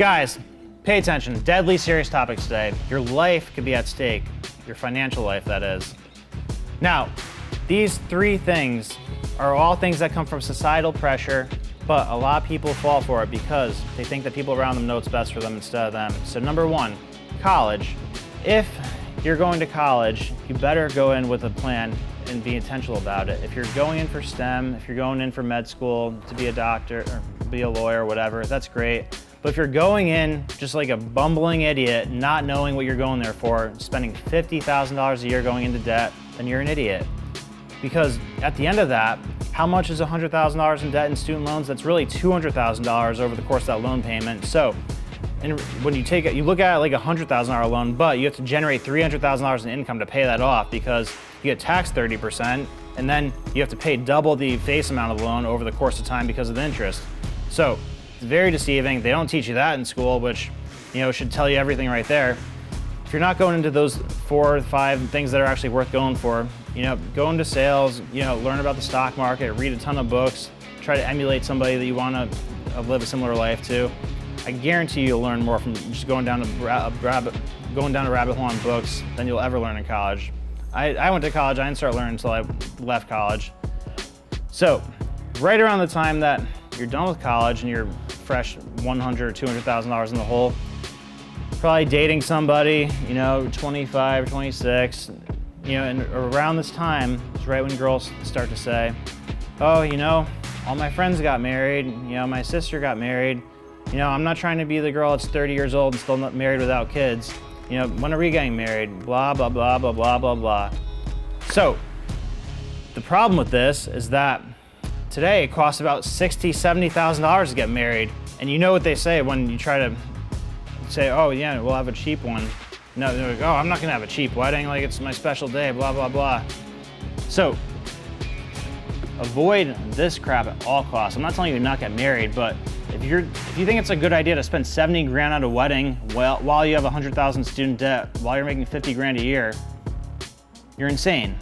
Guys, pay attention. Deadly serious topics today. Your life could be at stake. Your financial life, that is. Now, these three things are all things that come from societal pressure, but a lot of people fall for it because they think that people around them know what's best for them instead of them. So number one, college. If you're going to college, you better go in with a plan and be intentional about it. If you're going in for STEM, if you're going in for med school to be a doctor or be a lawyer or whatever, that's great. But if you're going in just like a bumbling idiot, not knowing what you're going there for, spending $50,000 a year going into debt, then you're an idiot. Because at the end of that, how much is $100,000 in debt in student loans? That's really $200,000 over the course of that loan payment. So, and when you take it, you look at it like a $100,000 loan, but you have to generate $300,000 in income to pay that off because you get taxed 30%, and then you have to pay double the face amount of the loan over the course of time because of the interest. So it's very deceiving. They don't teach you that in school, which should tell you everything right there. If you're not going into those 4 or 5 things that are actually worth going for, go into sales, learn about the stock market, read a ton of books, try to emulate somebody that you want to live a similar life to. I guarantee you'll learn more from just going down a rabbit hole on books than you'll ever learn in college. I went to college, I didn't start learning until I left college. So, right around the time that you're done with college and you're fresh $100,000 or $200,000 in the hole, probably dating somebody, 25, 26, and around this time is right when girls start to say, oh, all my friends got married, my sister got married, I'm not trying to be the girl that's 30 years old and still not married without kids. When are we getting married? Blah, blah, blah, blah, blah, blah, blah. So, the problem with this is that today it costs about $60,000, $70,000 to get married. And you know what they say when you try to say, oh yeah, we'll have a cheap one. No, they're like, oh, I'm not gonna have a cheap wedding, like it's my special day, blah, blah, blah. So, avoid this crap at all costs. I'm not telling you to not get married, but if you think it's a good idea to spend 70 grand on a wedding while you have 100,000 student debt, while you're making 50 grand a year, you're insane.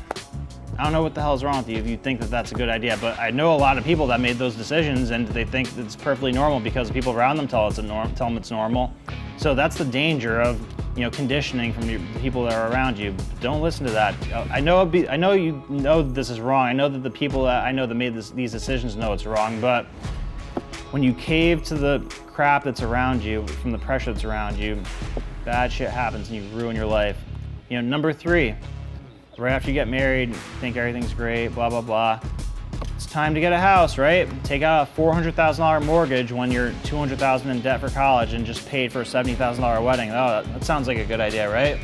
I don't know what the hell is wrong with you if you think that that's a good idea, but I know a lot of people that made those decisions and they think it's perfectly normal because people around them tell them it's normal. So that's the danger of conditioning from the people that are around you. Don't listen to that. I know you know this is wrong. I know that the people that I know that made these decisions know it's wrong, but when you cave to the crap that's around you, from the pressure that's around you, bad shit happens and you ruin your life. Number 3, right after you get married, think everything's great, blah, blah, blah. It's time to get a house, right? Take out a $400,000 mortgage when you're $200,000 in debt for college and just paid for a $70,000 wedding. Oh, that sounds like a good idea, right?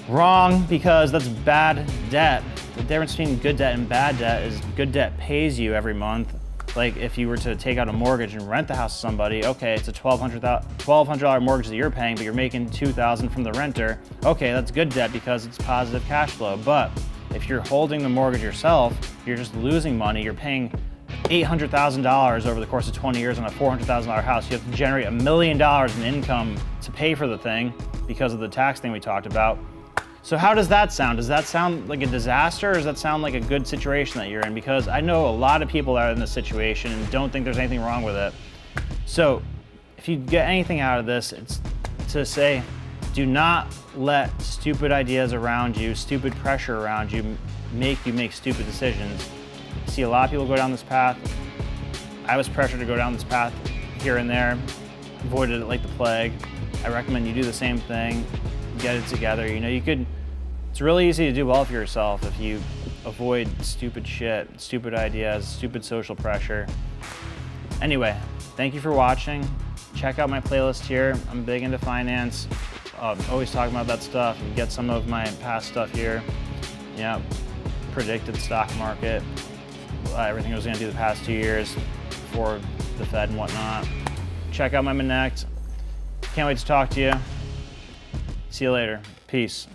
Wrong, because that's bad debt. The difference between good debt and bad debt is good debt pays you every month. Like if you were to take out a mortgage and rent the house to somebody, okay, it's a $1,200 mortgage that you're paying, but you're making $2,000 from the renter. Okay, that's good debt because it's positive cash flow. But if you're holding the mortgage yourself, you're just losing money. You're paying $800,000 over the course of 20 years on a $400,000 house. You have to generate $1 million in income to pay for the thing because of the tax thing we talked about. So how does that sound? Does that sound like a disaster, or does that sound like a good situation that you're in? Because I know a lot of people that are in this situation and don't think there's anything wrong with it. So if you get anything out of this, it's to say, do not let stupid ideas around you, stupid pressure around you make stupid decisions. I see a lot of people go down this path. I was pressured to go down this path here and there, avoided it like the plague. I recommend you do the same thing. Get it together. It's really easy to do well for yourself if you avoid stupid shit, stupid ideas, stupid social pressure. Anyway, thank you for watching. Check out my playlist here. I'm big into finance. Always talking about that stuff. You can get some of my past stuff here. Predicted stock market, everything I was gonna do the past 2 years before the Fed and whatnot. Check out my Minnect. Can't wait to talk to you. See you later. Peace.